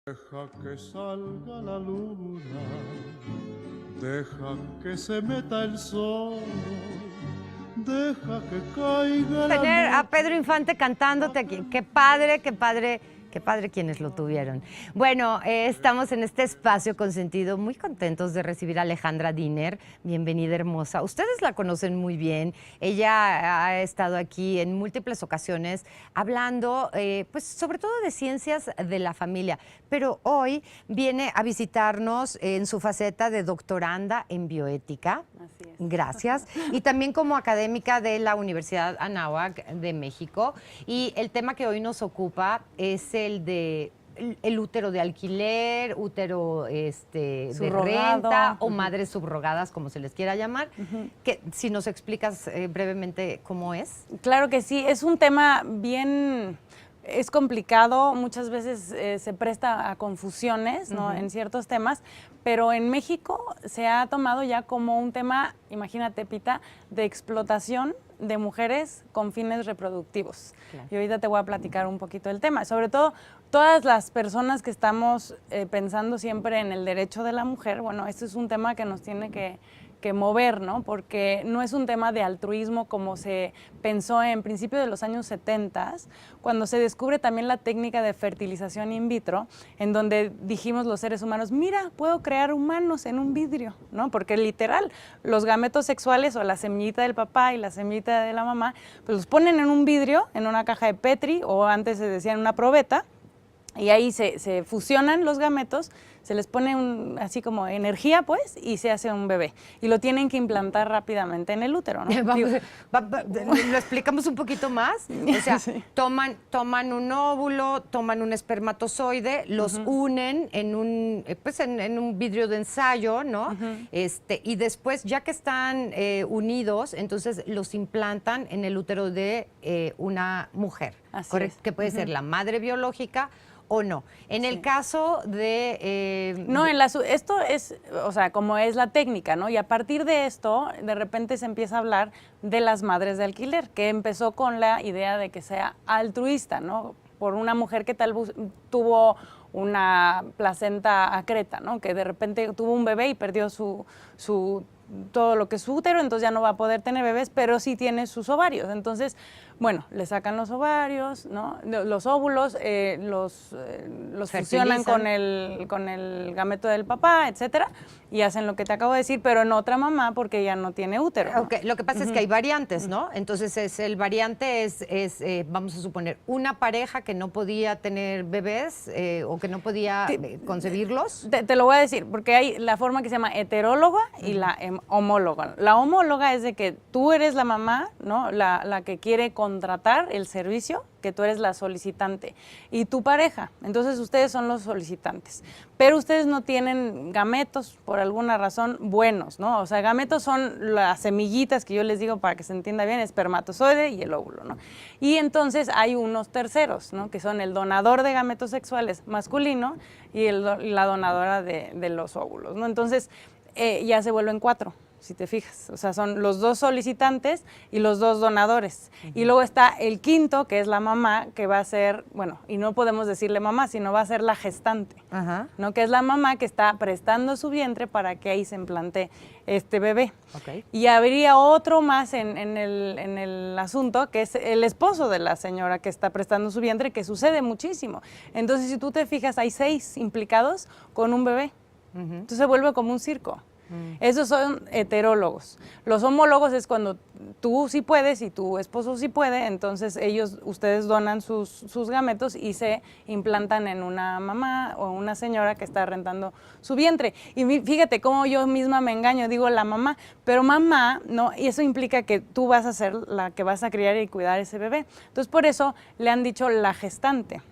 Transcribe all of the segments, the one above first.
Deja que salga la luna, deja que se meta el sol, deja que caiga la Tener a noche. Pedro Infante cantándote aquí. Qué padre, qué padre, qué padre quienes lo tuvieron. Bueno, estamos en este espacio consentido, muy contentos de recibir a Alejandra Diner. Bienvenida, hermosa. Ustedes la conocen muy bien. Ella ha estado aquí en múltiples ocasiones hablando, pues, sobre todo de ciencias de la familia. Pero hoy viene a visitarnos en su faceta de doctoranda en bioética. Así es. Gracias. Y también como académica de la Universidad Anáhuac de México. Y el tema que hoy nos ocupa es el de el útero de alquiler, útero de Subrogado. renta o madres subrogadas, como se les quiera llamar. Que, si nos explicas brevemente cómo es. Claro que sí, es un tema bien, es complicado, muchas veces se presta a confusiones, ¿no? En ciertos temas, pero en México se ha tomado ya como un tema, imagínate, Pita, de explotación de mujeres con fines reproductivos. Claro. Y ahorita te voy a platicar un poquito del tema. Sobre todo, todas las personas que estamos pensando siempre en el derecho de la mujer, bueno, este es un tema que nos tiene que mover, ¿no? Porque no es un tema de altruismo como se pensó en principio de los años 70, cuando se descubre también la técnica de fertilización in vitro, en donde dijimos los seres humanos, mira, puedo crear humanos en un vidrio, ¿no? Porque literal, los gametos sexuales o la semillita del papá y la semillita de la mamá, pues los ponen en un vidrio, en una caja de Petri, o antes se decía en una probeta, y ahí se fusionan los gametos, se les pone así como energía, pues, y se hace un bebé. Y lo tienen que implantar rápidamente en el útero, ¿no? ¿Lo explicamos un poquito más? O sea, Sí. toman un óvulo, toman un espermatozoide, los unen en un, pues en un vidrio de ensayo, ¿no? Y después, ya que están unidos, entonces los implantan en el útero de una mujer. Así ¿Correcto? es. Que puede ser la madre biológica o no. En el caso de... No, esto es, o sea, como es la técnica, ¿no? Y a partir de esto, de repente se empieza a hablar de las madres de alquiler, que empezó con la idea de que sea altruista, ¿no? Por una mujer que tuvo una placenta acreta, ¿no? Que de repente tuvo un bebé y perdió todo lo que es su útero, entonces ya no va a poder tener bebés, pero sí tiene sus ovarios. Entonces, bueno, le sacan los ovarios, ¿no? Los óvulos, los fusionan con el gameto del papá, etcétera, y hacen lo que te acabo de decir, pero en otra mamá porque ya no tiene útero, ¿no? Okay. Lo que pasa es que hay variantes, ¿no? Entonces, el variante es vamos a suponer, una pareja que no podía tener bebés o que no podía concebirlos. Te lo voy a decir, porque hay la forma que se llama heteróloga y la homóloga. La homóloga es de que tú eres la mamá, ¿no? La que quiere contratar el servicio, que tú eres la solicitante, y tu pareja. Entonces, ustedes son los solicitantes. Pero ustedes no tienen gametos, por alguna razón, buenos, ¿no? O sea, gametos son las semillitas que yo les digo para que se entienda bien, espermatozoide y el óvulo, ¿no? Y entonces hay unos terceros, ¿no? Que son el donador de gametos sexuales masculino y la donadora de los óvulos, ¿no? Entonces, ya se vuelven 4. Si te fijas, o sea, son los 2 solicitantes y los 2 donadores. Y luego está el quinto, que es la mamá, que va a ser, bueno, y no podemos decirle mamá, sino va a ser la gestante, ¿no? Que es la mamá que está prestando su vientre para que ahí se implante este bebé. Okay. Y habría otro más en el asunto, que es el esposo de la señora que está prestando su vientre, que sucede muchísimo. Entonces, si tú te fijas, hay 6 implicados con un bebé. Entonces se vuelve como un circo. Esos son heterólogos. Los homólogos es cuando tú sí puedes y tu esposo sí puede, entonces ustedes donan sus gametos y se implantan en una mamá o una señora que está rentando su vientre. Y fíjate cómo yo misma me engaño, digo la mamá, pero mamá, ¿no? Y eso implica que tú vas a ser la que vas a criar y cuidar ese bebé. Entonces, por eso le han dicho la gestante.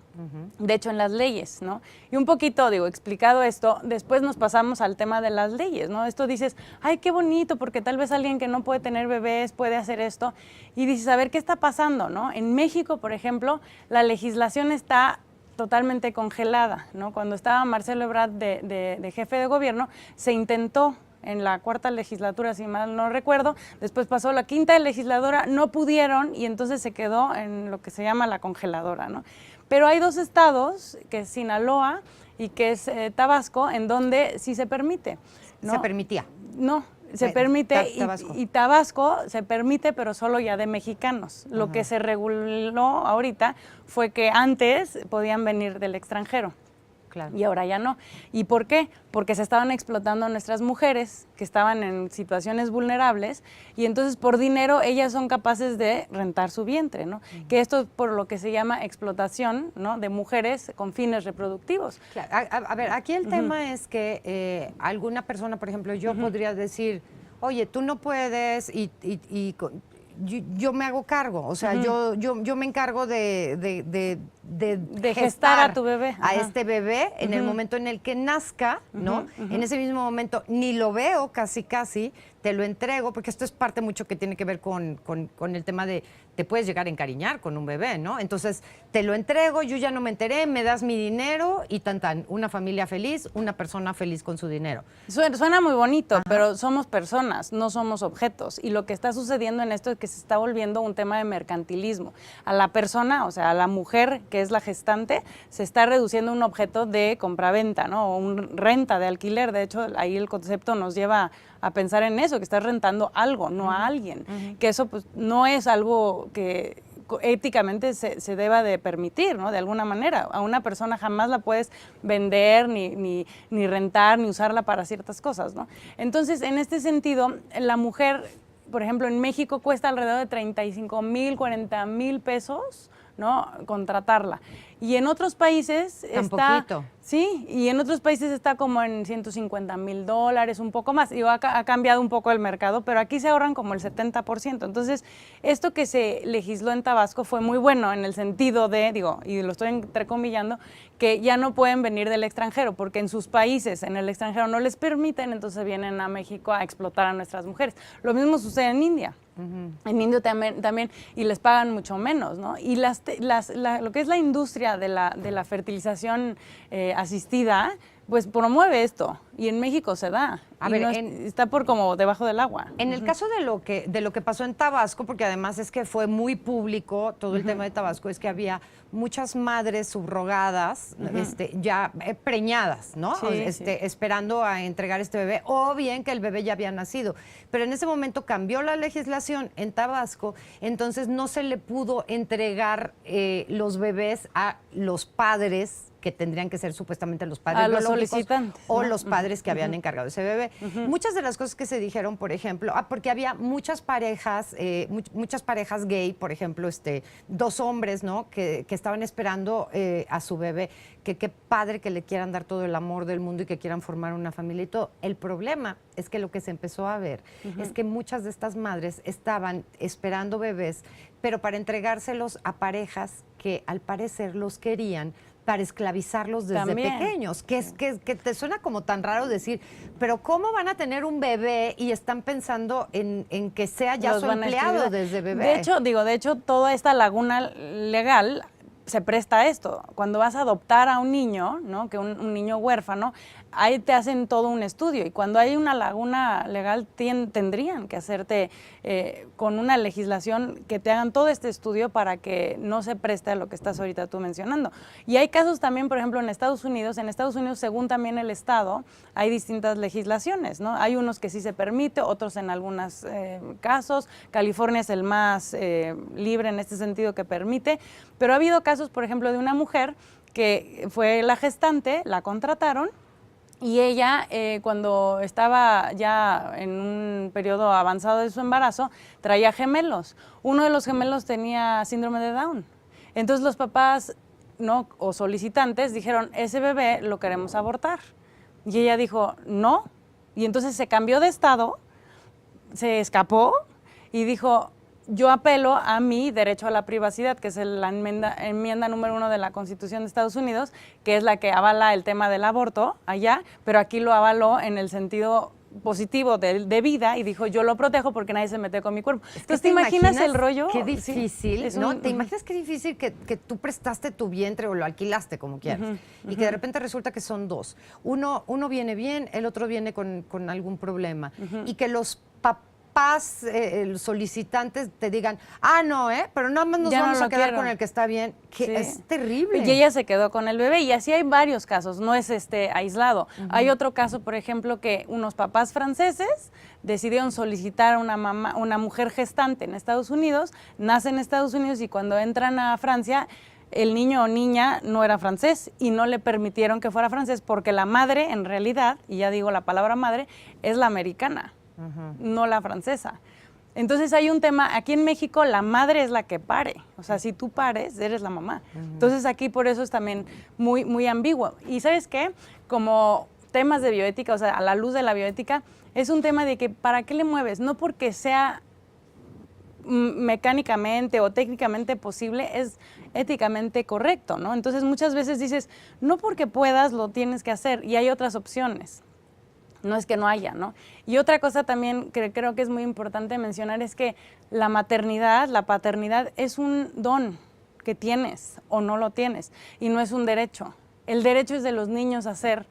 De hecho, en las leyes, ¿no? Y un poquito, explicado esto, después nos pasamos al tema de las leyes, ¿no? Esto dices, ay, qué bonito, porque tal vez alguien que no puede tener bebés puede hacer esto. Y dices, a ver, ¿qué está pasando, no? En México, por ejemplo, la legislación está totalmente congelada, ¿no? Cuando estaba Marcelo Ebrard de jefe de gobierno, se intentó en la 4ª legislatura, si mal no recuerdo, después pasó la 5ª legislatura, no pudieron y entonces se quedó en lo que se llama la congeladora, ¿no? Pero hay 2 estados, que es Sinaloa y que es Tabasco, en donde sí se permite, ¿no? Se permitía. No, se permite y Tabasco se permite, pero solo ya de mexicanos. Lo que se reguló ahorita fue que antes podían venir del extranjero. Claro. Y ahora ya no. ¿Y por qué? Porque se estaban explotando a nuestras mujeres que estaban en situaciones vulnerables y entonces por dinero ellas son capaces de rentar su vientre, ¿no? Que esto es por lo que se llama explotación, ¿no? De mujeres con fines reproductivos. Claro. A ver, aquí el tema es que alguna persona, por ejemplo, yo podría decir, oye, tú no puedes yo me hago cargo, o sea, yo me encargo de gestar a tu bebé. A este bebé en el momento en el que nazca, ¿no? En ese mismo momento ni lo veo casi, te lo entrego, porque esto es parte mucho que tiene que ver con el tema de te puedes llegar a encariñar con un bebé, ¿no? Entonces, te lo entrego, yo ya no me enteré, me das mi dinero y una familia feliz, una persona feliz con su dinero. Suena muy bonito, pero somos personas, no somos objetos. Y lo que está sucediendo en esto es que se está volviendo un tema de mercantilismo. A la persona, o sea, a la mujer que es la gestante, se está reduciendo a un objeto de compraventa, ¿no? O renta, de alquiler. De hecho, ahí el concepto nos lleva a pensar en eso, que estás rentando algo, no a alguien. Que eso pues no es algo que éticamente se deba de permitir, ¿no? De alguna manera. A una persona jamás la puedes vender, ni rentar, ni usarla para ciertas cosas, ¿no? Entonces, en este sentido, la mujer, por ejemplo, en México cuesta alrededor de 35,000, 40,000 pesos, ¿no? Contratarla. Y en otros países poquito. Sí, y en otros países está como en $150,000, un poco más. Digo, ha cambiado un poco el mercado, pero aquí se ahorran como el 70%. Entonces, esto que se legisló en Tabasco fue muy bueno en el sentido de, digo, y lo estoy entrecomillando, que ya no pueden venir del extranjero, porque en sus países, en el extranjero, no les permiten, entonces vienen a México a explotar a nuestras mujeres. Lo mismo sucede en India. En India también, y les pagan mucho menos, ¿no? Y lo que es la industria de la fertilización asistida, pues promueve esto, y en México se da. A y ver, no está por como debajo del agua. En el caso de lo que pasó en Tabasco, porque además es que fue muy público todo el tema de Tabasco, es que había muchas madres subrogadas, ya preñadas, ¿no? Sí, esperando a entregar este bebé, o bien que el bebé ya había nacido. Pero en ese momento cambió la legislación en Tabasco, entonces no se le pudo entregar los bebés a los padres que tendrían que ser supuestamente los padres a los biológicos solicitantes, o ¿no? los padres que habían encargado ese bebé. Muchas de las cosas que se dijeron, por ejemplo, porque había muchas parejas gay, por ejemplo, dos hombres, ¿no? Que estaban esperando a su bebé, que qué padre que le quieran dar todo el amor del mundo y que quieran formar una familia y todo. El problema es que lo que se empezó a ver es que muchas de estas madres estaban esperando bebés, pero para entregárselos a parejas que al parecer los querían para esclavizarlos desde pequeños, que te suena como tan raro decir, pero ¿cómo van a tener un bebé y están pensando en que sea ya su empleado desde bebé? De hecho, toda esta laguna legal se presta a esto. Cuando vas a adoptar a un niño, ¿no? Que un niño huérfano, ahí te hacen todo un estudio, y cuando hay una laguna legal tendrían que hacerte con una legislación que te hagan todo este estudio para que no se preste a lo que estás ahorita tú mencionando. Y hay casos también, por ejemplo, en Estados Unidos, según también el estado, hay distintas legislaciones, ¿no? Hay unos que sí se permite, otros en algunos casos. California es el más libre en este sentido, que permite, pero ha habido casos, por ejemplo, de una mujer que fue la gestante, la contrataron, y ella, cuando estaba ya en un periodo avanzado de su embarazo, traía gemelos. Uno de los gemelos tenía síndrome de Down. Entonces los papás, ¿no? O solicitantes dijeron, ese bebé lo queremos abortar. Y ella dijo, no. Y entonces se cambió de estado, se escapó y dijo, yo apelo a mi derecho a la privacidad, que es la enmienda número 1 de la Constitución de Estados Unidos, que es la que avala el tema del aborto allá, pero aquí lo avaló en el sentido positivo de vida, y dijo, yo lo protejo porque nadie se mete con mi cuerpo. Entonces, ¿te imaginas el rollo? Qué difícil, sí, ¿no? ¿Te imaginas qué difícil que tú prestaste tu vientre o lo alquilaste, como quieras, y que de repente resulta que son dos? Uno viene bien, el otro viene con algún problema, y que los papás papás solicitantes te digan, no, pero nada más nos Ya no vamos lo a quedar quiero. con el que está bien, que Sí. es terrible. Y ella se quedó con el bebé y así hay varios casos, no es aislado. Hay otro caso, por ejemplo, que unos papás franceses decidieron solicitar a una mujer gestante en Estados Unidos, nace en Estados Unidos y cuando entran a Francia, el niño o niña no era francés y no le permitieron que fuera francés porque la madre, en realidad, y ya digo la palabra madre, es la americana, no la francesa. Entonces hay un tema, aquí en México la madre es la que pare, o sea, si tú pares, eres la mamá. Entonces aquí por eso es también muy, muy ambiguo. Y ¿sabes qué? Como temas de bioética, o sea, a la luz de la bioética, es un tema de que ¿para qué le mueves? No porque sea mecánicamente o técnicamente posible, es éticamente correcto, ¿no? Entonces muchas veces dices, no porque puedas lo tienes que hacer y hay otras opciones. No es que no haya, ¿no? Y otra cosa también que creo que es muy importante mencionar es que la maternidad, la paternidad es un don que tienes o no lo tienes y no es un derecho. El derecho es de los niños a ser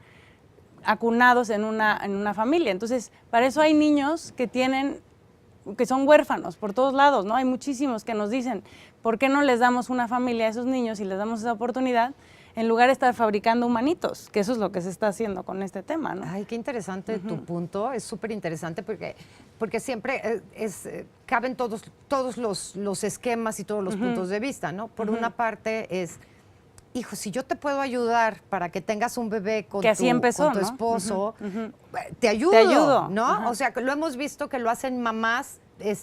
acunados en una familia. Entonces, para eso hay niños que son huérfanos por todos lados, ¿no? Hay muchísimos que nos dicen, ¿por qué no les damos una familia a esos niños y les damos esa oportunidad en lugar de estar fabricando humanitos? Que eso es lo que se está haciendo con este tema, ¿no? Ay, qué interesante tu punto, es súper interesante porque siempre caben todos los esquemas y todos los puntos de vista, ¿no? Por una parte es, hijo, si yo te puedo ayudar para que tengas un bebé con Que así empezó, con tu ¿no? esposo, te Te ayudo, ayudo, ¿no? ajá. O sea, que lo hemos visto que lo hacen mamás A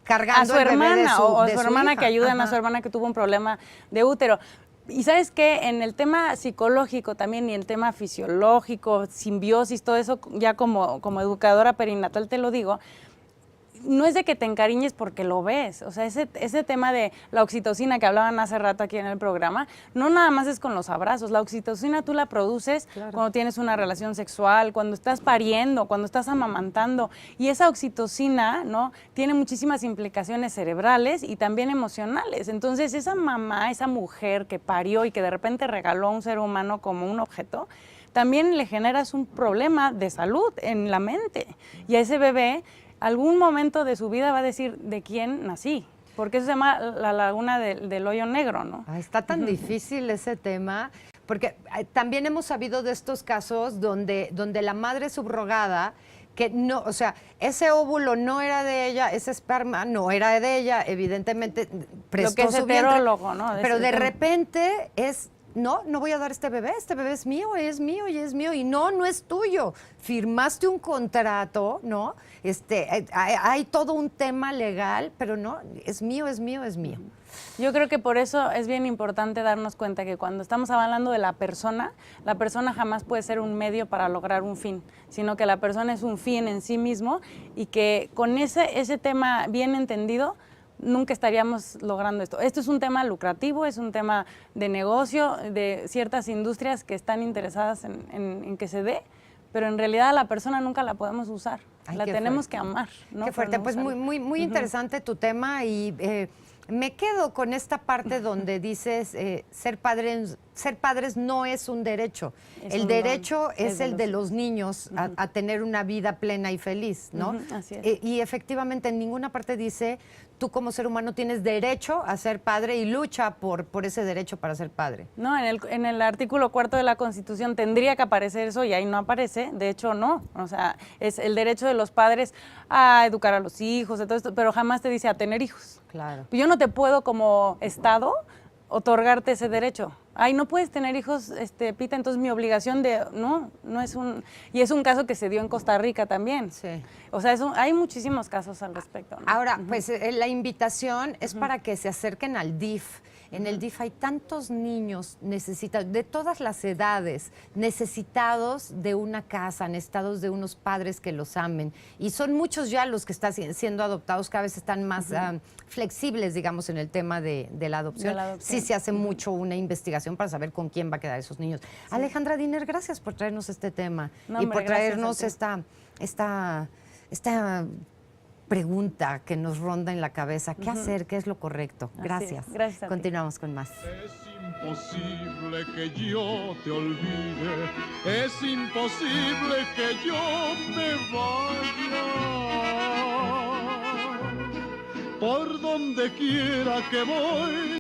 cargando su el bebé de hermana o a de su hermana hija. que ayudan a Ajá. su hermana que tuvo un problema de útero. Y sabes qué, en el tema psicológico también y el tema fisiológico, simbiosis, todo eso, ya como educadora perinatal te lo digo, no es de que te encariñes porque lo ves, o sea, ese tema de la oxitocina que hablaban hace rato aquí en el programa, no nada más es con los abrazos, la oxitocina tú la produces cuando tienes una relación sexual, cuando estás pariendo, cuando estás amamantando, y esa oxitocina, ¿no?, tiene muchísimas implicaciones cerebrales y también emocionales. Entonces, esa mamá, esa mujer que parió y que de repente regaló a un ser humano como un objeto, también le generas un problema de salud en la mente, y a ese bebé algún momento de su vida va a decir de quién nací, porque eso se llama la laguna del hoyo negro, ¿no? Está tan difícil ese tema, porque también hemos sabido de estos casos donde la madre subrogada, que no, o sea, ese óvulo no era de ella, ese esperma no era de ella, evidentemente prestó Lo que es su vientre, heterólogo, ¿no? pero de tema. repente no voy a dar este bebé es mío, y es mío, y no es tuyo. Firmaste un contrato, ¿no? Hay todo un tema legal, pero no, es mío. Yo creo que por eso es bien importante darnos cuenta que cuando estamos hablando de la persona jamás puede ser un medio para lograr un fin, sino que la persona es un fin en sí mismo y que con ese tema bien entendido, nunca estaríamos logrando esto. Esto es un tema lucrativo, es un tema de negocio, de ciertas industrias que están interesadas en que se dé, pero en realidad a la persona nunca la podemos usar. Ay, La qué tenemos fuerte. que amar, ¿no? Qué fuerte, Pero no pues usarla. muy interesante tu tema y me quedo con esta parte donde dices ser padres no es un derecho. Es El un derecho don, es el de los niños a tener una vida plena y feliz, ¿no? Así es. Y efectivamente en ninguna parte dice tú como ser humano tienes derecho a ser padre y lucha por ese derecho para ser padre. No, en el artículo 4 de la Constitución tendría que aparecer eso y ahí no aparece, de hecho no, o sea, es el derecho de los padres a educar a los hijos, de todo esto, pero jamás te dice a tener hijos. Claro. Yo no te puedo como Estado otorgarte ese derecho. Ay, no puedes tener hijos, Pita, entonces mi obligación no es y es un caso que se dio en Costa Rica también. Sí. O sea, hay muchísimos casos al respecto, ¿no? Ahora, pues la invitación es para que se acerquen al DIF. En el DIF hay tantos niños necesitados, de todas las edades, necesitados de una casa, necesitados de unos padres que los amen. Y son muchos ya los que están siendo adoptados, cada vez están más flexibles, digamos, en el tema de la adopción. Sí se hace mucho una investigación para saber con quién va a quedar esos niños. Sí. Alejandra Diner, gracias por traernos este tema y por traernos esta pregunta que nos ronda en la cabeza. ¿Qué hacer? ¿Qué es lo correcto? Gracias. Gracias a ti. Continuamos con más. Es imposible que yo te olvide, es imposible que yo me vaya. por donde quiera que voy.